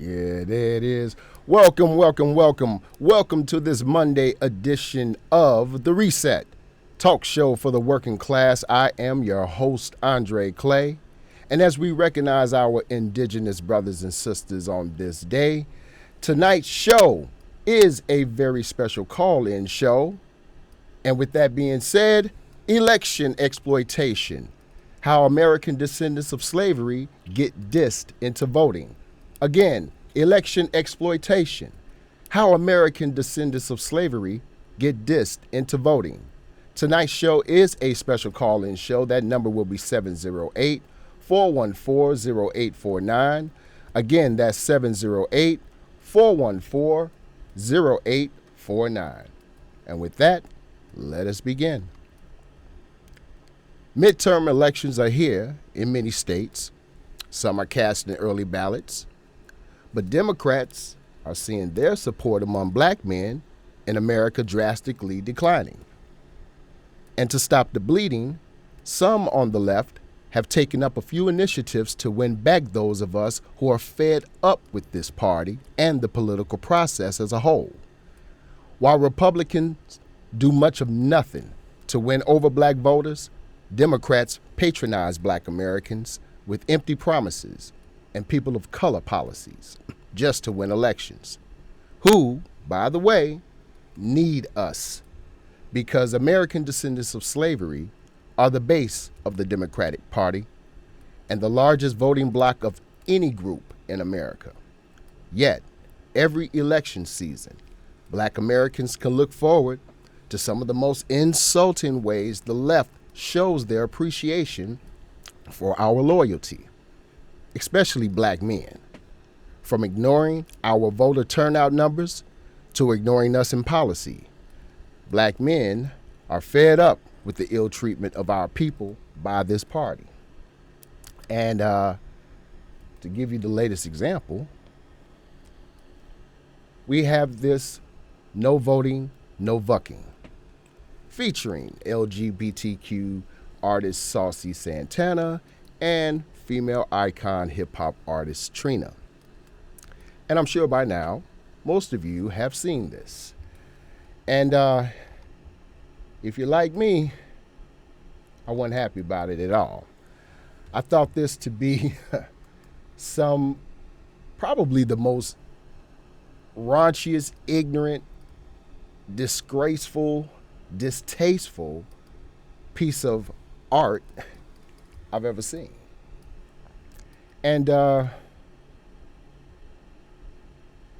Yeah, there it is. Welcome, welcome, welcome. Welcome to this Monday edition of The Reset, talk show for the working class. I am your host, Andre Clay. And as we recognize our indigenous brothers and sisters on this day, tonight's show is a very special call in show. And with that being said, election exploitation, how American descendants of slavery get dissed into voting. Again, election exploitation, how American descendants of slavery get dissed into voting. Tonight's show is a special call in show. That number will be 708 414 0849. Again, that's 708 414 0849. And with that, let us begin. Midterm elections are here in many states. Some are casting early ballots. But Democrats are seeing their support among black men in America drastically declining. And to stop the bleeding, some on the left have taken up a few initiatives to win back those of us who are fed up with this party and the political process as a whole. While Republicans do much of nothing to win over black voters, Democrats patronize black Americans with empty promises and people of color policies just to win elections, who, by the way, need us because American descendants of slavery are the base of the Democratic Party and the largest voting bloc of any group in America. Yet, every election season, black Americans can look forward to some of the most insulting ways the left shows their appreciation for our loyalty, especially black men, from ignoring our voter turnout numbers to ignoring us in policy. Black men are fed up with the ill treatment of our people by this party. And to give you the latest example, we have this no voting, no vucking, featuring LGBTQ artist Saucy Santana and female icon hip-hop artist Trina. And I'm sure by now, most of you have seen this. And if you're like me, I wasn't happy about it at all. I thought this to be probably the most raunchiest, ignorant, disgraceful, distasteful piece of art I've ever seen. And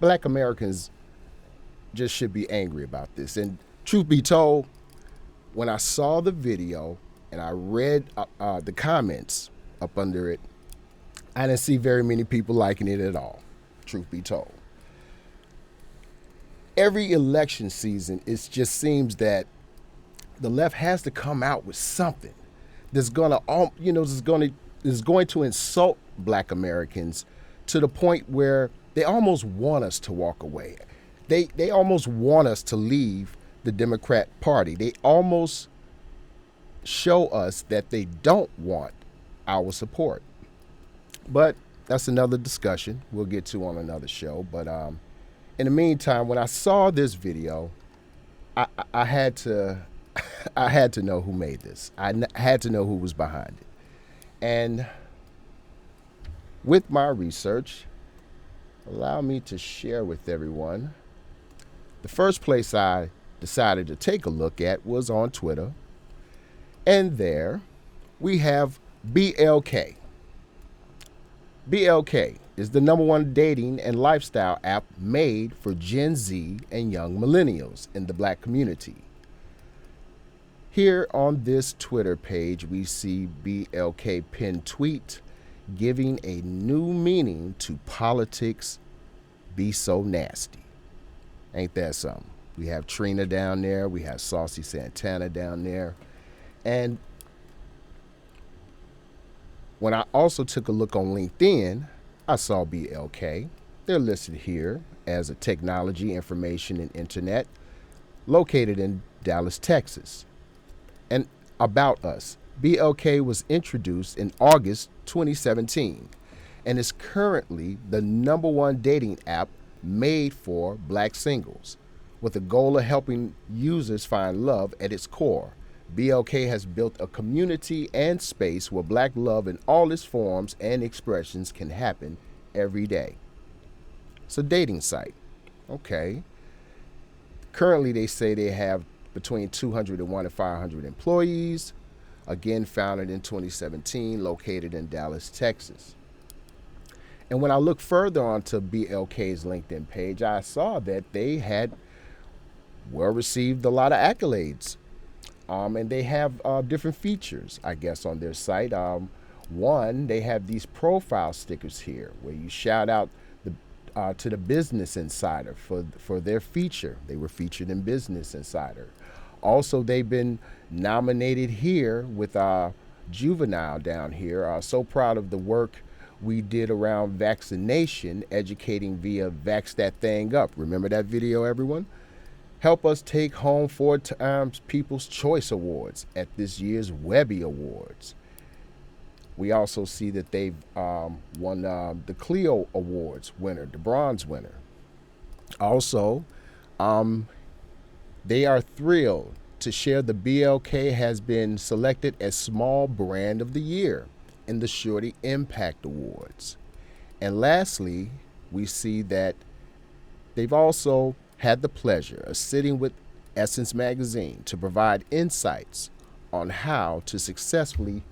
black Americans just should be angry about this. And truth be told, when I saw the video and I read the comments up under it, I didn't see very many people liking it at all, truth be told. Every election season, it just seems that the left has to come out with something that's going to insult black Americans to the point where they almost want us to walk away. They almost want us to leave the Democrat Party. They almost show us that they don't want our support. But that's another discussion we'll get to on another show. But in the meantime, when I saw this video, I had to know who made this. I had to know who was behind it. And with my research, allow me to share with everyone. The first place I decided to take a look at was on Twitter. And there we have BLK. BLK is the #1 dating and lifestyle app made for Gen Z and young millennials in the black community. Here on this Twitter page, we see BLK pinned tweet giving a new meaning to politics be so nasty. Ain't that something? We have Trina down there. We have Saucy Santana down there. And when I also took a look on LinkedIn, I saw BLK. They're listed here as a technology, information, and internet located in Dallas, Texas. And about us, BLK was introduced in August 2017 and is currently the #1 dating app made for black singles. With the goal of helping users find love at its core, BLK has built a community and space where black love in all its forms and expressions can happen every day. It's a dating site. Okay. Currently, they say they have between 201 and 500 employees. Again, founded in 2017, located in Dallas, Texas. And when I look further onto BLK's LinkedIn page, I saw that they had received a lot of accolades. And they have different features, I guess, on their site. One, they have these profile stickers here where you shout out to the Business Insider for their feature. They were featured in Business Insider. Also, they've been nominated here with Juvenile down here. So proud of the work we did around vaccination, educating via Vax That Thing Up. Remember that video, everyone? Help us take home 4 times People's Choice Awards at this year's Webby Awards. We also see that they've won the Clio Awards winner, the bronze winner. Also, they are thrilled to share the BLK has been selected as Small Brand of the Year in the Shorty Impact Awards. And lastly, we see that they've also had the pleasure of sitting with Essence Magazine to provide insights on how to successfully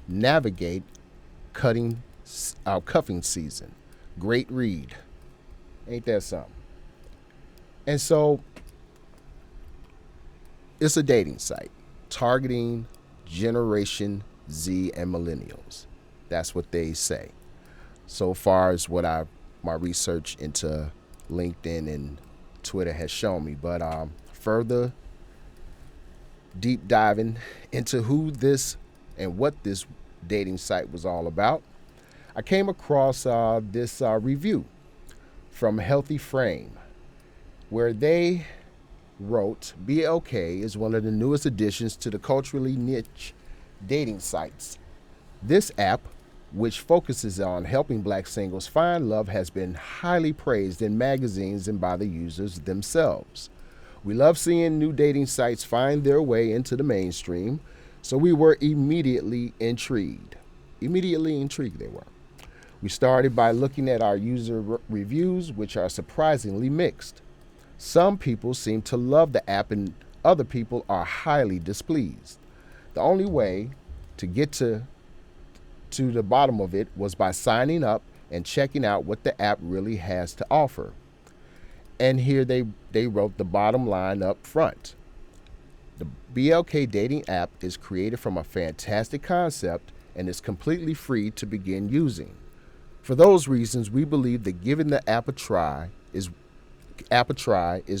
navigate cuffing season. Great read. Ain't that something? And so it's a dating site targeting Generation Z and millennials. That's what they say. So far as what my research into LinkedIn and Twitter has shown me, but further deep diving into who this and what this dating site was all about, I came across this review from Healthy Frame, where they wrote, BLK is one of the newest additions to the culturally niche dating sites. This app, which focuses on helping black singles find love, has been highly praised in magazines and by the users themselves. We love seeing new dating sites find their way into the mainstream, so we were immediately intrigued. Immediately intrigued they were. We started by looking at our user reviews, which are surprisingly mixed. Some people seem to love the app and other people are highly displeased. The only way to get to the bottom of it was by signing up and checking out what the app really has to offer. And here they wrote the bottom line up front. The BLK dating app is created from a fantastic concept and is completely free to begin using. For those reasons, we believe that giving the app a try is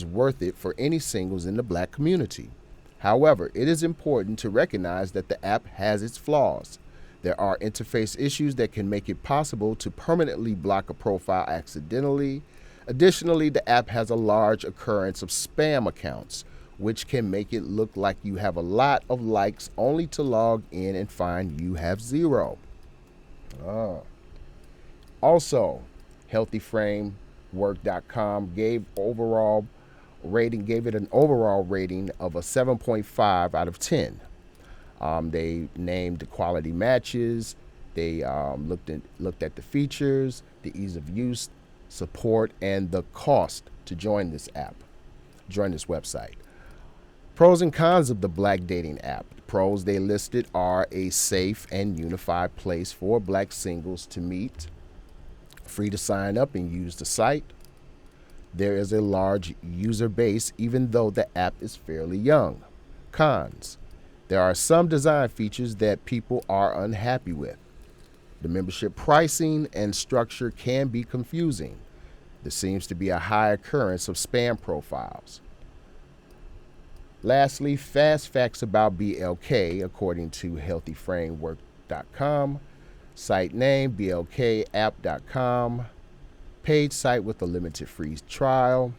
worth it for any singles in the black community. However, it is important to recognize that the app has its flaws. There are interface issues that can make it possible to permanently block a profile accidentally. Additionally, the app has a large occurrence of spam accounts, which can make it look like you have a lot of likes only to log in and find you have 0. Also, healthyframework.com gave it an overall rating of a 7.5 out of 10. They named the quality matches. They looked at the features, the ease of use, support, and the cost to join this website. Pros and cons of the black dating app. The pros they listed are a safe and unified place for black singles to meet, free to sign up and use the site. There is a large user base even though the app is fairly young. Cons. There are some design features that people are unhappy with. The membership pricing and structure can be confusing. There seems to be a high occurrence of spam profiles. Lastly, fast facts about BLK, according to healthyframework.com. Site name, blkapp.com. Paid site with a limited free trial.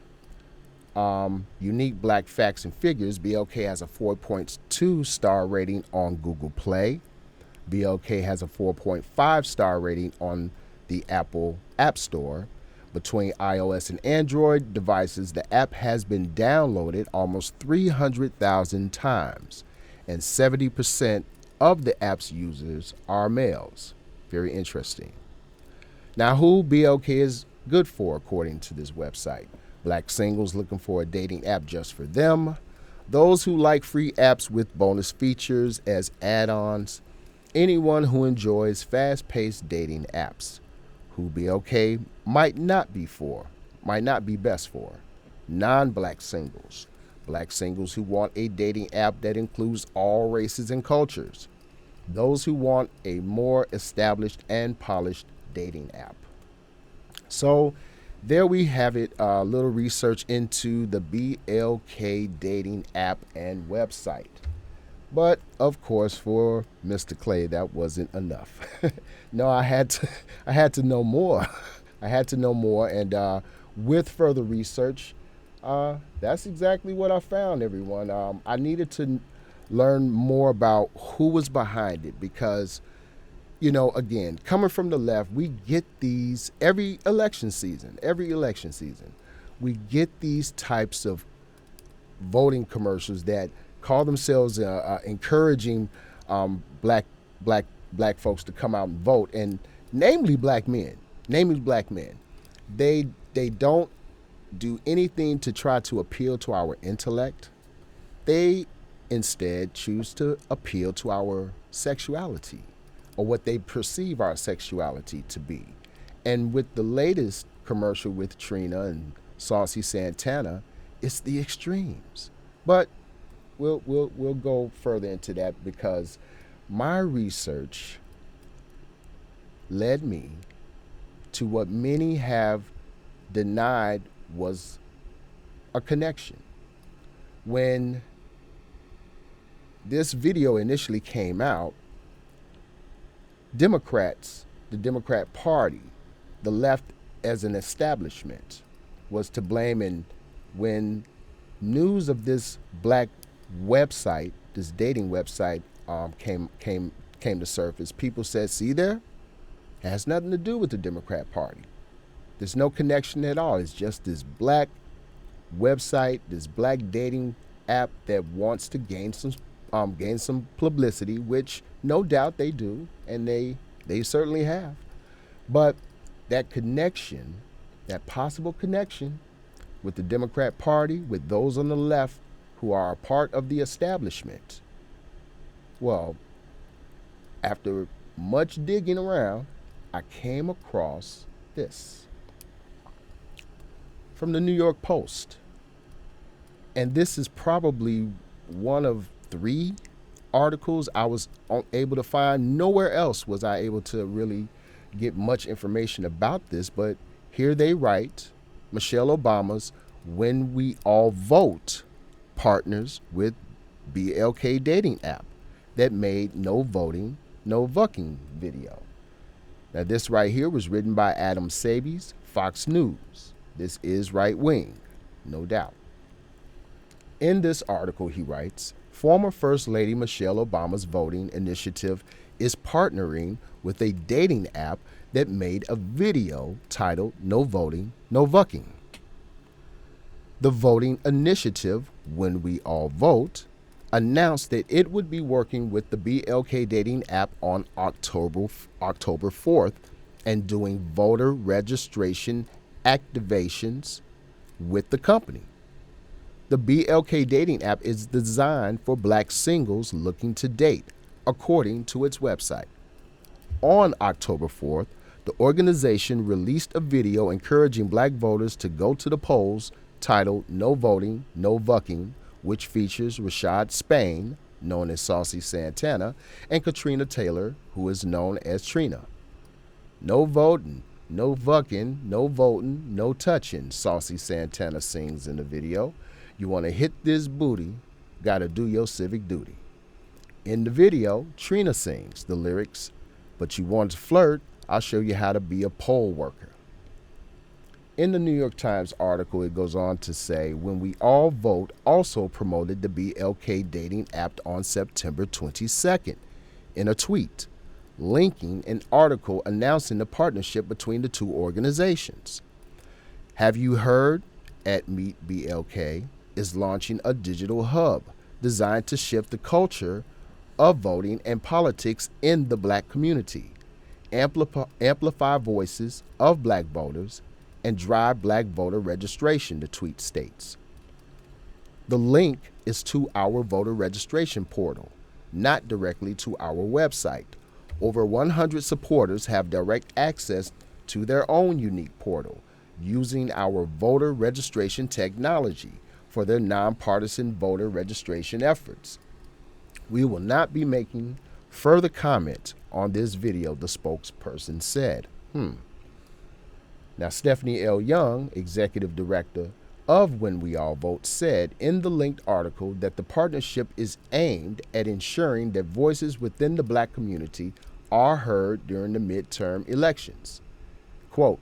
Unique black facts and figures. BLK has a 4.2 star rating on Google Play. BLK has a 4.5 star rating on the Apple App Store. Between iOS and Android devices, the app has been downloaded almost 300,000 times, and 70% of the app's users are males. Very interesting. Now, who BLK is good for, according to this website? Black singles looking for a dating app just for them, those who like free apps with bonus features as add-ons, anyone who enjoys fast-paced dating apps. Who BLK might not be best for. Non-black singles. Black singles who want a dating app that includes all races and cultures. Those who want a more established and polished dating app. So there we have it, a little research into the BLK dating app and website. But of course, for Mr. Clay, that wasn't enough. No, I had to know more. I had to know more, and with further research, that's exactly what I found, everyone. I needed to learn more about who was behind it because, again, coming from the left, we get these every election season. We get these types of voting commercials that call themselves encouraging black folks to come out and vote, and namely black men. They don't do anything to try to appeal to our intellect. They instead choose to appeal to our sexuality, or what they perceive our sexuality to be. And with the latest commercial with Trina and Saucy Santana, it's the extremes. But we'll go further into that because my research led me to what many have denied was a connection. When this video initially came out, Democrats, the Democrat Party, the left as an establishment, was to blame. And when news of this black website, this dating website, came to surface, people said, "See there, it has nothing to do with the Democrat Party. There's no connection at all. It's just this black website, this black dating app that wants to gain some publicity," which no doubt they do, and they certainly have. But that connection, that possible connection with the Democrat Party, with those on the left who are a part of the establishment, well, after much digging around, I came across this from the New York Post. And this is probably one of 3 articles I was able to find. Nowhere else was I able to really get much information about this, but here they write, Michelle Obama's "When We All Vote" partners with BLK dating app that made no voting, no vucking video. Now this right here was written by Adam Sabies, Fox News. This is right wing, no doubt. In this article, he writes, former First Lady Michelle Obama's voting initiative is partnering with a dating app that made a video titled "No Voting, No Vucking." The voting initiative, When We All Vote, announced that it would be working with the BLK dating app on October 4th and doing voter registration activations with the company. The BLK dating app is designed for black singles looking to date, according to its website. On October 4th, the organization released a video encouraging black voters to go to the polls titled "No Voting, No Vucking," which features Rashad Spain, known as Saucy Santana, and Katrina Taylor, who is known as Trina. "No voting, no vucking, no voting, no touching," Saucy Santana sings in the video. "You want to hit this booty, gotta do your civic duty." In the video, Trina sings the lyrics, "But you want to flirt, I'll show you how to be a poll worker." In the New York Times article, it goes on to say, When We All Vote also promoted the BLK dating app on September 22nd. In a tweet, linking an article announcing the partnership between the two organizations. Have you heard? At Meet BLK is launching a digital hub designed to shift the culture of voting and politics in the black community, amplify voices of black voters, and drive black voter registration, the tweet states. The link is to our voter registration portal, not directly to our website. Over 100 supporters have direct access to their own unique portal using our voter registration technology for their nonpartisan voter registration efforts. We will not be making further comment on this video, the spokesperson said. Now, Stephanie L. Young, executive director of When We All Vote, said in the linked article that the partnership is aimed at ensuring that voices within the black community are heard during the midterm elections. Quote,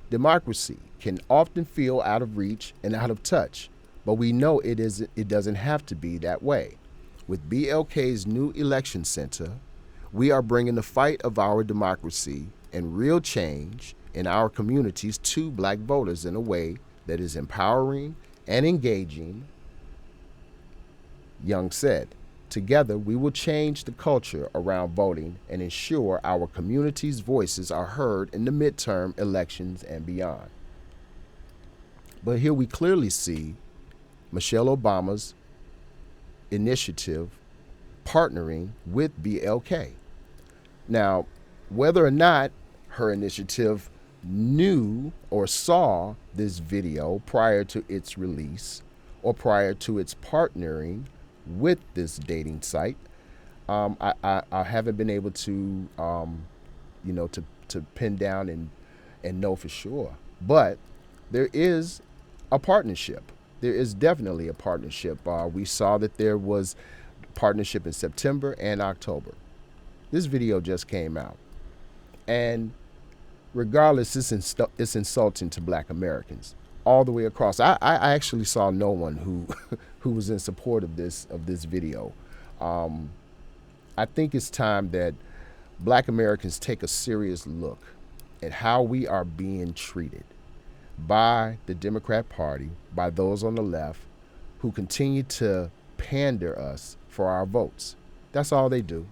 democracy can often feel out of reach and out of touch, but we know it doesn't have to be that way. With BLK's new election center, we are bringing the fight of our democracy and real change in our communities to black voters in a way that is empowering and engaging, Young said. Together, we will change the culture around voting and ensure our community's voices are heard in the midterm elections and beyond. But here we clearly see Michelle Obama's initiative partnering with BLK. Now, whether or not her initiative knew or saw this video prior to its release or prior to its partnering with this dating site, I haven't been able to, to pin down and know for sure. But there is a partnership. There is definitely a partnership. We saw that there was partnership in September and October. This video just came out. And regardless, it's insulting to black Americans all the way across. I actually saw no one who was in support of this video. I think it's time that black Americans take a serious look at how we are being treated by the Democrat Party, by those on the left who continue to pander us for our votes. That's all they do.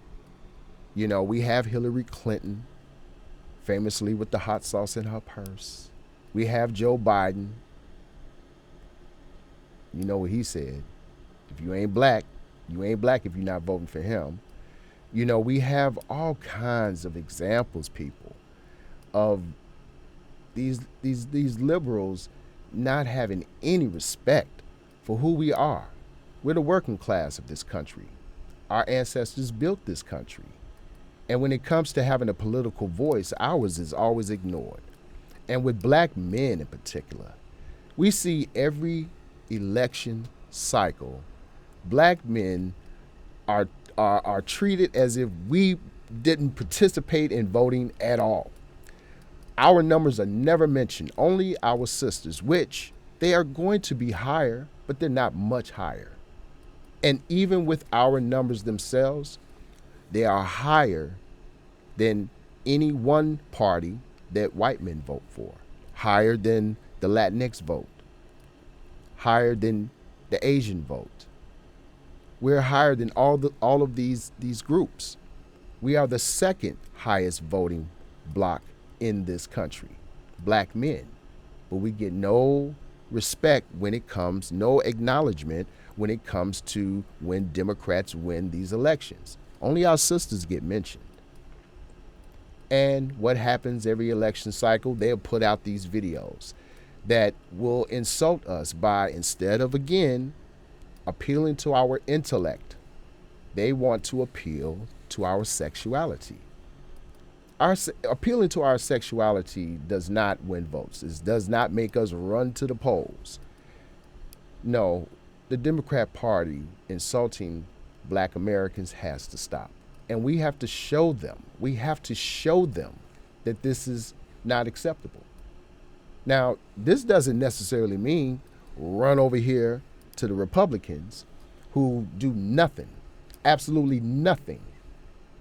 You know, we have Hillary Clinton, famously with the hot sauce in her purse. We have Joe Biden. You know what he said. If you ain't black, you ain't black if you're not voting for him. You know, we have all kinds of examples, people, of these liberals not having any respect for who we are. We're the working class of this country. Our ancestors built this country. And when it comes to having a political voice, ours is always ignored. And with black men in particular, we see every election cycle, black men are treated as if we didn't participate in voting at all. Our numbers are never mentioned, only our sisters, which they are going to be higher, but they're not much higher. And even with our numbers themselves, they are higher than any one party that white men vote for, higher than the Latinx vote, higher than the Asian vote. We're higher than all of these groups. We are the second highest voting bloc in this country, black men. But we get no respect when it comes, no acknowledgement when it comes to when Democrats win these elections. Only our sisters get mentioned. And what happens every election cycle? They'll put out these videos that will insult us by, instead of, again, appealing to our intellect, they want to appeal to our sexuality. Appealing to our sexuality does not win votes. It does not make us run to the polls. No, the Democrat Party insulting black Americans has to stop. And we have to show them, that this is not acceptable. Now, this doesn't necessarily mean run over here to the Republicans who do nothing, absolutely nothing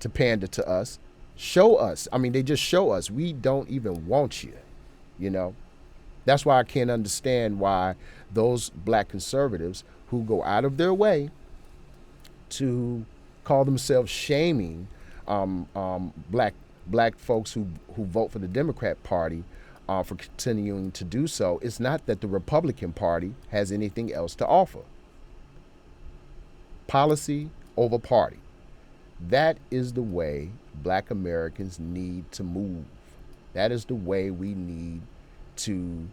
to pander to us Show us. I mean, they just show us we don't even want you, you know? That's why I can't understand why those black conservatives who go out of their way to call themselves shaming black folks who vote for the Democrat Party for continuing to do so. It's not that the Republican Party has anything else to offer. Policy over party. That is the way black Americans need to move. That is the way we need to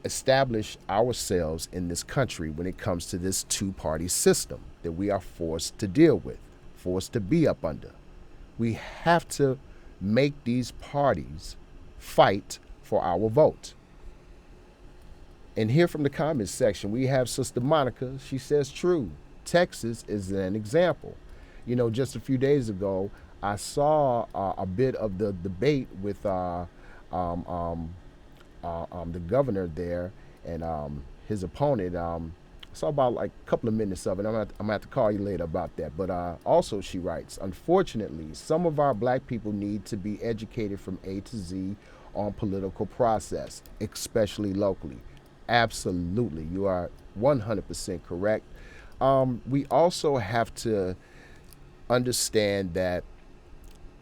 establish ourselves in this country when it comes to this two-party system that we are forced to deal with, forced to be up under. We have to make these parties fight for our vote. And here from the comments section, we have Sister Monica. She says, true, Texas is an example. You know, just a few days ago, I saw a bit of the debate with the governor there and his opponent. I saw about like a couple of minutes of it. I'm gonna have to call you later about that. But also she writes, unfortunately, some of our black people need to be educated from A to Z on political process, especially locally. Absolutely. You are 100% correct. We also have to understand that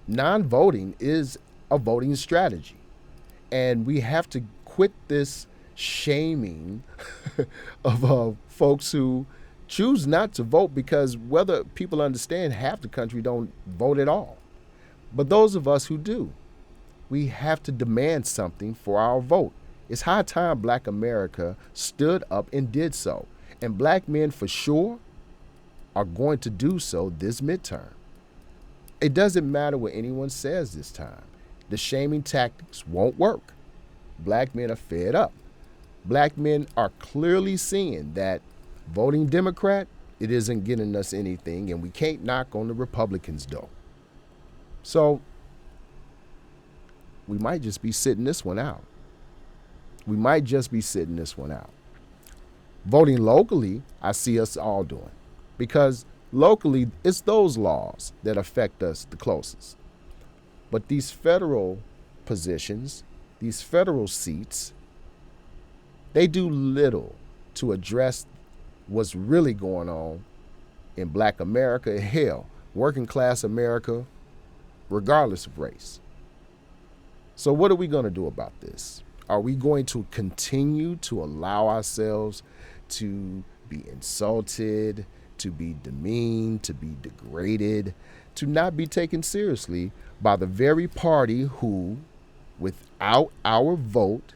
non-voting is a voting strategy. And we have to quit this shaming of folks who choose not to vote, because whether people understand, half the country don't vote at all. But those of us who do, we have to demand something for our vote. It's high time black America stood up and did so. And black men for sure are going to do so this midterm. It doesn't matter what anyone says this time. The shaming tactics won't work. Black men are fed up. Black men are clearly seeing that voting Democrat, it isn't getting us anything, and we can't knock on the Republicans' door. So we might just be sitting this one out. We might just be sitting this one out. Voting locally, I see us all doing, because locally, it's those laws that affect us the closest. But these federal positions, these federal seats, they do little to address what's really going on in black America, hell, working class America, regardless of race. So what are we going to do about this? Are we going to continue to allow ourselves to be insulted, to be demeaned, to be degraded, to not be taken seriously by the very party who, without our vote,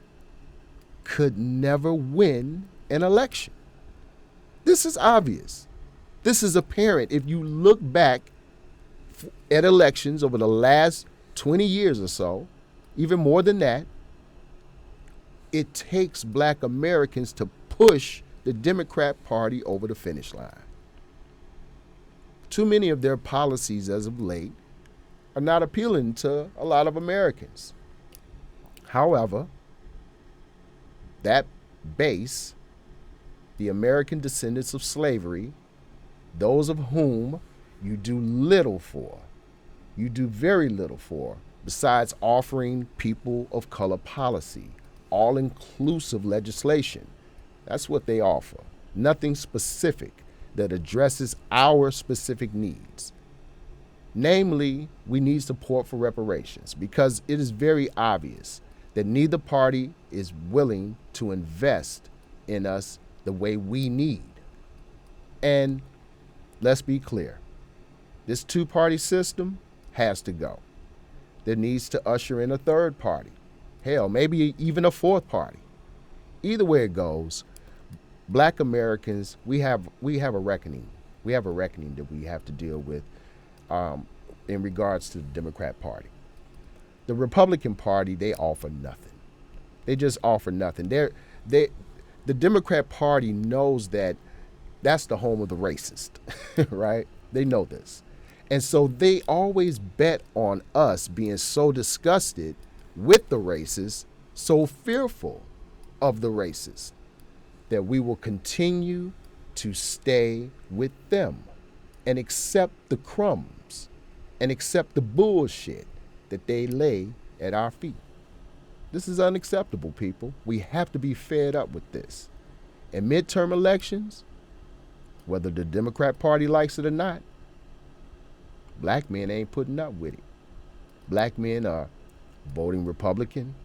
could never win an election? This is obvious. This is apparent if you look back at elections over the last 20 years or so, even more than that. It takes black Americans to push the Democrat Party over the finish line. Too many of their policies as of late are not appealing to a lot of Americans. However, that base, the American descendants of slavery, those of whom you do little for, you do very little for, besides offering people of color policy, all-inclusive legislation. That's what they offer. Nothing specific that addresses our specific needs. Namely, we need support for reparations, because it is very obvious that neither party is willing to invest in us the way we need. And let's be clear, this two-party system has to go. There needs to usher in a third party. Hell, maybe even a fourth party. Either way it goes, black Americans, we have a reckoning. We have a reckoning that we have to deal with in regards to the Democrat Party. The Republican Party, they offer nothing. They just offer nothing. The Democrat Party knows that that's the home of the racist, right? They know this. And so they always bet on us being so disgusted with the racists, so fearful of the racists, that we will continue to stay with them and accept the crumbs and accept the bullshit that they lay at our feet. This is unacceptable, people. We have to be fed up with this. In midterm elections, whether the Democrat Party likes it or not, black men ain't putting up with it. Black men are voting Republican.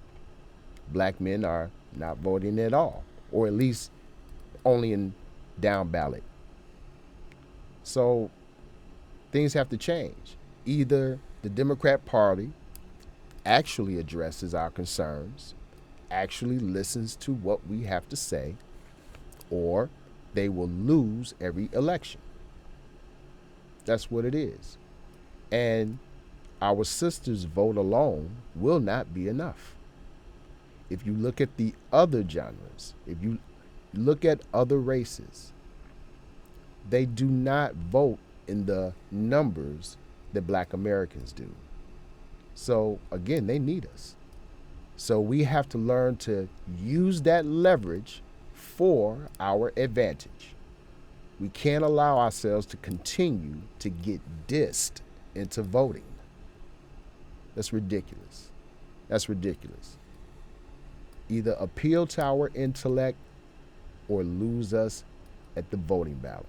Black men are not voting at all, or at least only in down ballot. So things have to change. Either the Democrat Party actually addresses our concerns, actually listens to what we have to say, or they will lose every election. That's what it is. And our sisters' vote alone will not be enough. If you look at the other genres, if you look at other races, they do not vote in the numbers that black Americans do. So again, they need us. So we have to learn to use that leverage for our advantage. We can't allow ourselves to continue to get dissed into voting. That's ridiculous. That's ridiculous. Either appeal to our intellect or lose us at the voting ballot.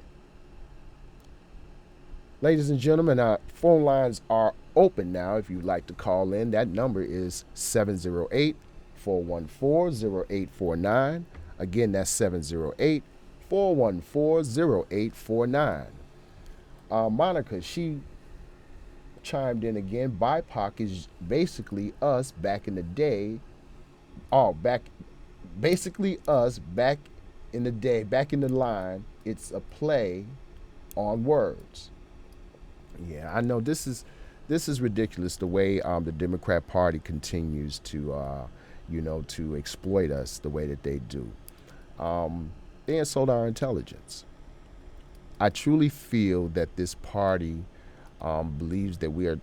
Ladies and gentlemen, our phone lines are open now if you'd like to call in. That number is 708-414-0849. Again, that's 708-414-0849. Monica, she chimed in again. BIPOC is basically us back in the day. Basically us back in the day, back in the line. It's a play on words. Yeah, I know this is ridiculous the way the Democrat Party continues to to exploit us the way that they do. They insult our intelligence. I truly feel that this party believes that we're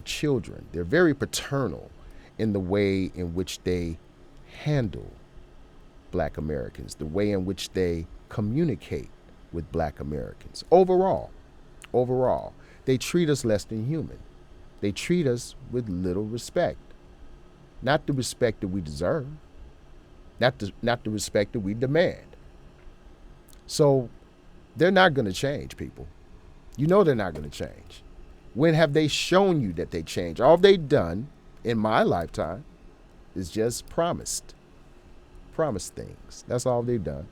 children. They're very paternal in the way in which they handle black Americans, the way in which they communicate with black Americans. Overall, they treat us less than human. They treat us with little respect. Not the respect that we deserve. Not the respect that we demand. So they're not going to change, people. You know they're not going to change. When have they shown you that they change? All they've done in my lifetime is just promised things. That's all they've done.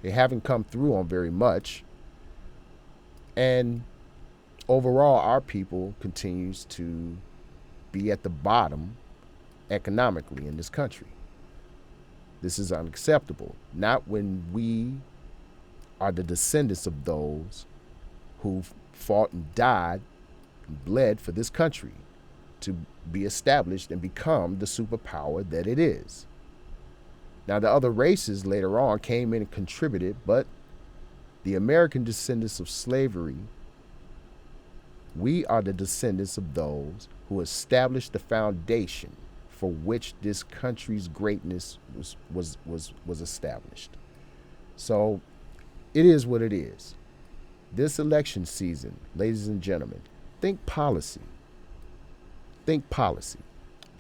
They haven't come through on very much. And overall, our people continues to be at the bottom economically in this country. This is unacceptable. Not when we are the descendants of those who fought and died and bled for this country to be established and become the superpower that it is. Now, the other races later on came in and contributed, but the American descendants of slavery, we are the descendants of those who established the foundation for which this country's greatness was established. So it is what it is. This election season, ladies and gentlemen, think policy. Think policy.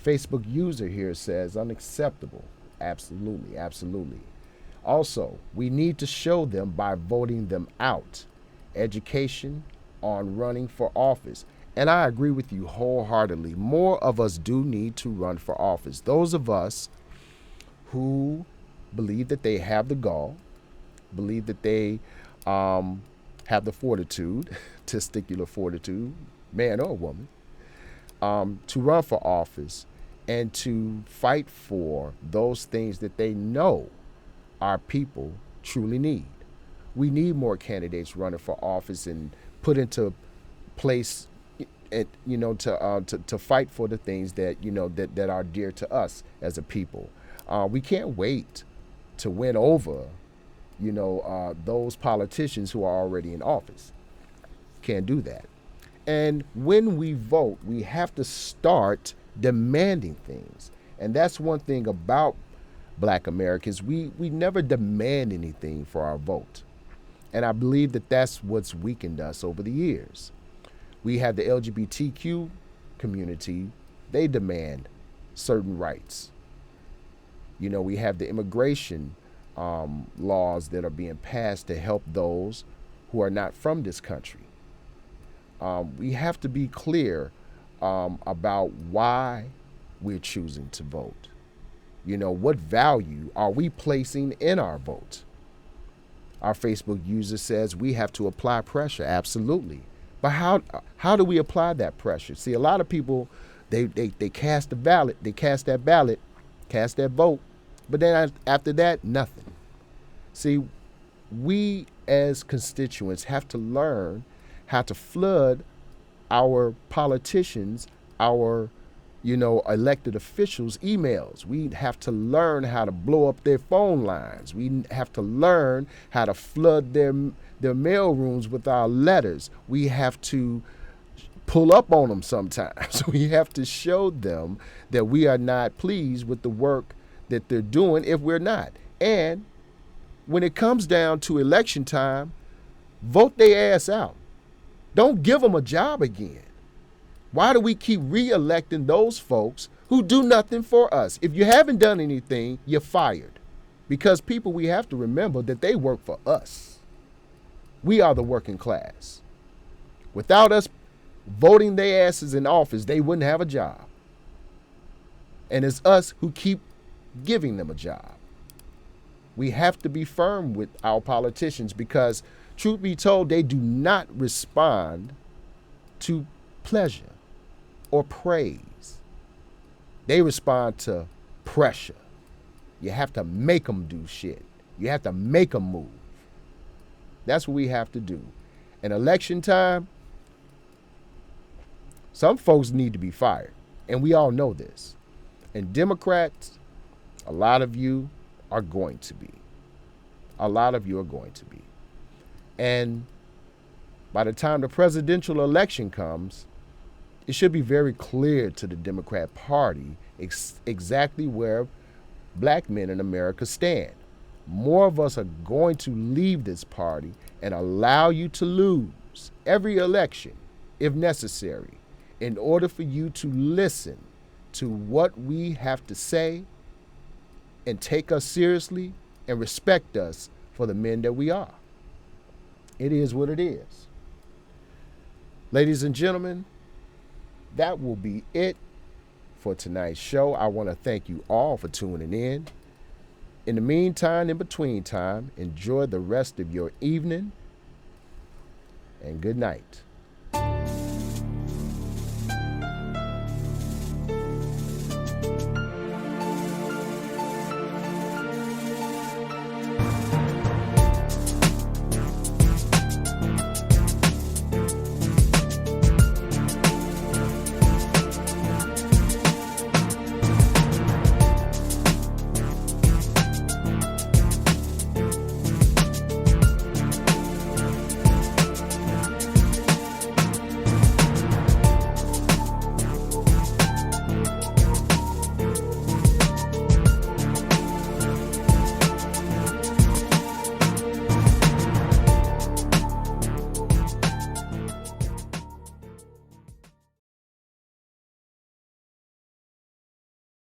Facebook user here says unacceptable. Absolutely, absolutely. Also, we need to show them by voting them out. Education on running for office. And I agree with you wholeheartedly. More of us do need to run for office. Those of us who believe that they have the gall, believe that they have the fortitude, testicular fortitude, man or woman, to run for office and to fight for those things that they know our people truly need. We need more candidates running for office and put into place, to fight for the things that that are dear to us as a people. We can't wait to win over, those politicians who are already in office. Can't do that. And when we vote, we have to start demanding things. And that's one thing about black Americans. We never demand anything for our vote. And I believe that that's what's weakened us over the years. We have the LGBTQ community. They demand certain rights. You know, we have the immigration laws that are being passed to help those who are not from this country. We have to be clear about why we're choosing to vote. You know, what value are we placing in our vote? Our Facebook user says we have to apply pressure. Absolutely. But how do we apply that pressure? See, a lot of people, they cast the ballot, they cast that ballot, cast that vote, but then after that, nothing. See, we as constituents have to learn how to flood our politicians, our elected officials' emails. We have to learn how to blow up their phone lines. We have to learn how to flood their mail rooms with our letters. We have to pull up on them sometimes. We have to show them that we are not pleased with the work that they're doing if we're not. And when it comes down to election time, vote their ass out. Don't give them a job again. Why do we keep re-electing those folks who do nothing for us? If you haven't done anything, you're fired. Because people, we have to remember that they work for us. We are the working class. Without us voting their asses in office, they wouldn't have a job. And it's us who keep giving them a job. We have to be firm with our politicians because, truth be told, they do not respond to pleasure or praise. They respond to pressure. You have to make them do shit. You have to make them move. That's what we have to do. In election time, some folks need to be fired, and we all know this. And Democrats, a lot of you are going to be. A lot of you are going to be. And by the time the presidential election comes, it should be very clear to the Democrat Party exactly where black men in America stand. More of us are going to leave this party and allow you to lose every election, if necessary, in order for you to listen to what we have to say and take us seriously and respect us for the men that we are. It is what it is. Ladies and gentlemen, that will be it for tonight's show. I want to thank you all for tuning in. In the meantime, in between time, enjoy the rest of your evening and good night.